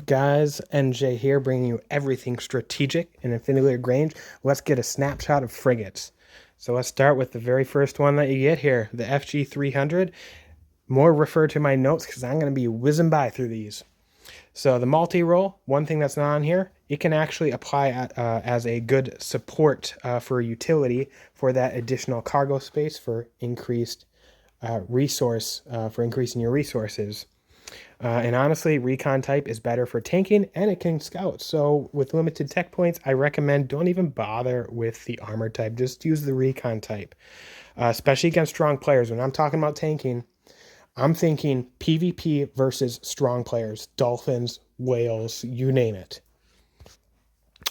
up, guys? NJ here, bringing you everything strategic in Infinity Lagrange. Let's get a snapshot of frigates. So let's start with the very first one that you get here, the FG 300. More refer to my notes because I'm going to be whizzing by through these. So the multi-role, one thing that's not on here, it can actually apply as a good support for utility for that additional cargo space for increased for increasing your resources. And honestly, recon type is better for tanking and it can scout. So with limited tech points, I recommend don't even bother with the armor type. Just use the recon type, especially against strong players. When I'm talking about tanking, I'm thinking PvP versus strong players, dolphins, whales, you name it.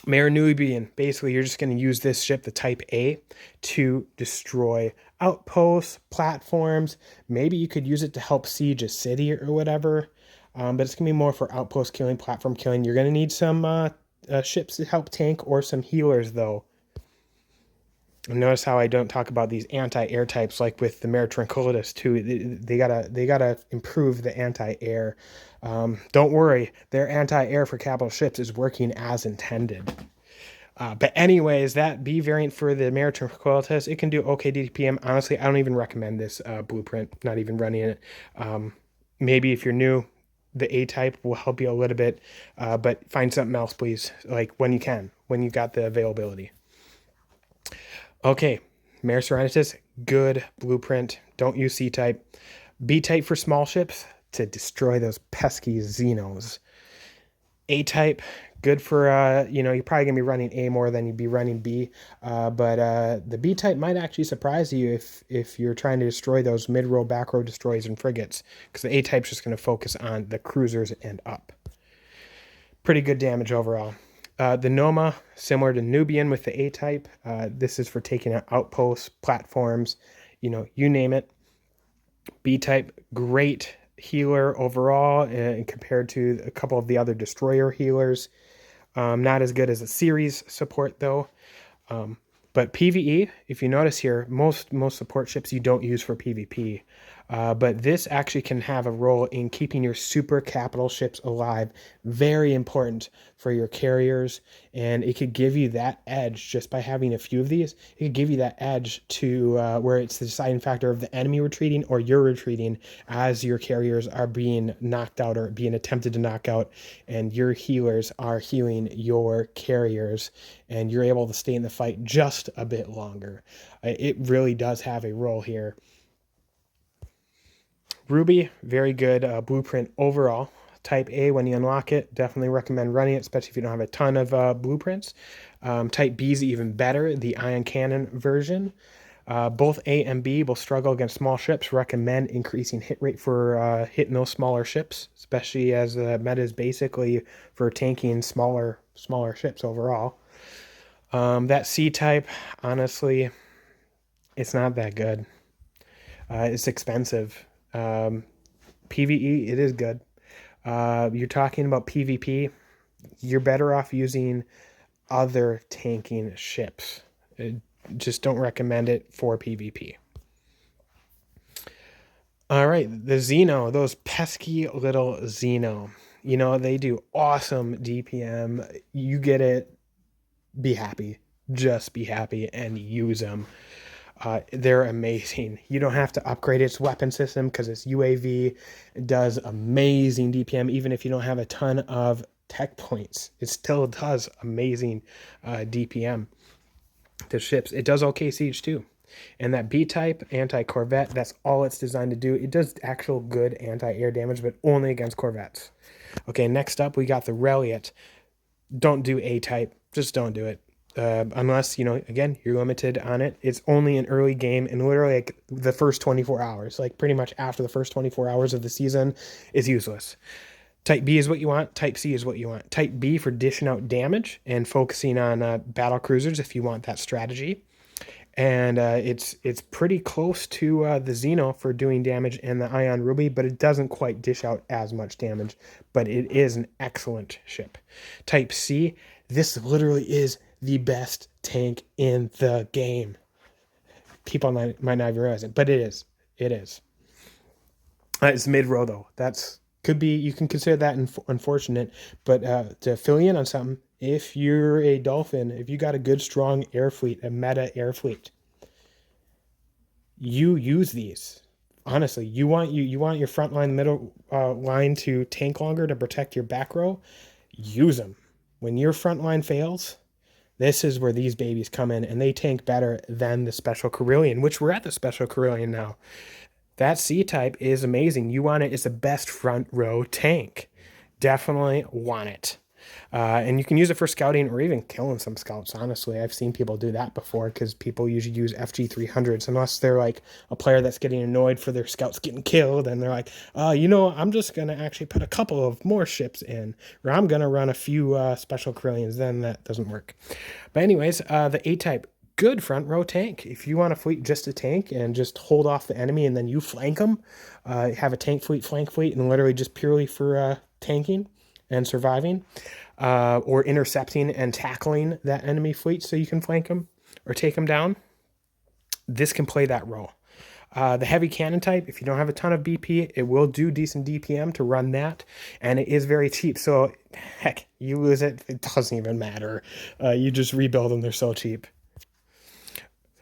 Mare Nubian, basically you're just going to use this ship, the Type A, to destroy outposts, platforms. Maybe you could use it to help siege a city or whatever, but it's going to be more for outpost killing, platform killing. You're going to need some ships to help tank or some healers, though. Notice how I don't talk about these anti-air types like with the Mare Tranquillitatis too. They gotta improve the anti-air. Don't worry, their anti-air for capital ships is working as intended. But anyways, that B variant for the Mare Tranquillitatis, it can do okay DPM. Honestly, I don't even recommend this blueprint. Not even running it. Maybe if you're new, the A type will help you a little bit, but find something else, please. Like when you can, when you got the availability. Okay, Mare Serenitatis, good blueprint. Don't use C-type. B-type for small ships to destroy those pesky Xenos. A-type, good for, you're probably going to be running A more than you'd be running B. But the B-type might actually surprise you if you're trying to destroy those mid-row, back-row destroyers and frigates. Because the A-type's just going to focus on the cruisers and up. Pretty good damage overall. The NOMA, similar to Nubian with the A-type. This is for taking out outposts, platforms, you name it. B-type, great healer overall compared to a couple of the other destroyer healers. Not as good as a series support, though. But PvE, if you notice here, most support ships you don't use for PvP. But this actually can have a role in keeping your super capital ships alive. Very important for your carriers. And it could give you that edge just by having a few of these. It could give you that edge to where it's the deciding factor of the enemy retreating or you're retreating as your carriers are being knocked out or being attempted to knock out. And your healers are healing your carriers. And you're able to stay in the fight just a bit longer. It really does have a role here. Ruby, very good blueprint overall. Type A, when you unlock it, definitely recommend running it, especially if you don't have a ton of blueprints. Type B is even better, the ion cannon version. Both A and B will struggle against small ships. Recommend increasing hit rate for hitting those smaller ships, especially as the meta is basically for tanking smaller ships overall. That C type, honestly, it's not that good. It's expensive. PvE, it is good. You're talking about PvP, you're better off using other tanking ships. Just don't recommend it for PvP. All right, the Xeno, those pesky little Xeno. They do awesome DPM. You get it, be happy. Just be happy and use them. They're amazing. You don't have to upgrade its weapon system because its UAV does amazing DPM. Even if you don't have a ton of tech points, it still does amazing DPM to ships. It does okay siege too. And that B-type anti-corvette, that's all it's designed to do. It does actual good anti-air damage, but only against corvettes. Okay, next up we got the Reliat. Don't do A-type. Just don't do it. Unless, again, you're limited on it. It's only an early game and literally like the first 24 hours, like pretty much after the first 24 hours of the season is useless. Type B is what you want. Type C is what you want. Type B for dishing out damage and focusing on battle cruisers if you want that strategy. And it's pretty close to the Xeno for doing damage and the Ion Ruby, but it doesn't quite dish out as much damage. But it is an excellent ship. Type C, this literally is the best tank in the game. People might not even realize it, but it is. It is. It's mid-row, though. That's could be, you can consider that unfortunate, but to fill you in on something, if you're a dolphin, if you got a good strong air fleet, a meta air fleet, you use these. Honestly, you want your front line, middle line to tank longer to protect your back row. Use them. When your front line fails, this is where these babies come in, and they tank better than the special Carilion, which we're at the special Carilion now. That C type is amazing. You want it. It's the best front row tank. Definitely want it. And you can use it for scouting or even killing some scouts. Honestly, I've seen people do that before because people usually use FG 300s unless they're like a player that's getting annoyed for their scouts getting killed. And they're like, I'm just going to actually put a couple of more ships in, or I'm going to run a few special Carilions. Then that doesn't work. But anyways, the A type, good front row tank. If you want a fleet just a tank and just hold off the enemy and then you flank them, have a tank fleet, flank fleet, and literally just purely for tanking and surviving, or intercepting and tackling that enemy fleet so you can flank them or take them down, this can play that role. The heavy cannon type, if you don't have a ton of BP, it will do decent DPM to run that, and it is very cheap. So, heck, you lose it, it doesn't even matter. You just rebuild them, they're so cheap.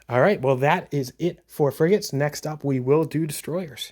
All right, well, that is it for frigates. Next up, we will do destroyers.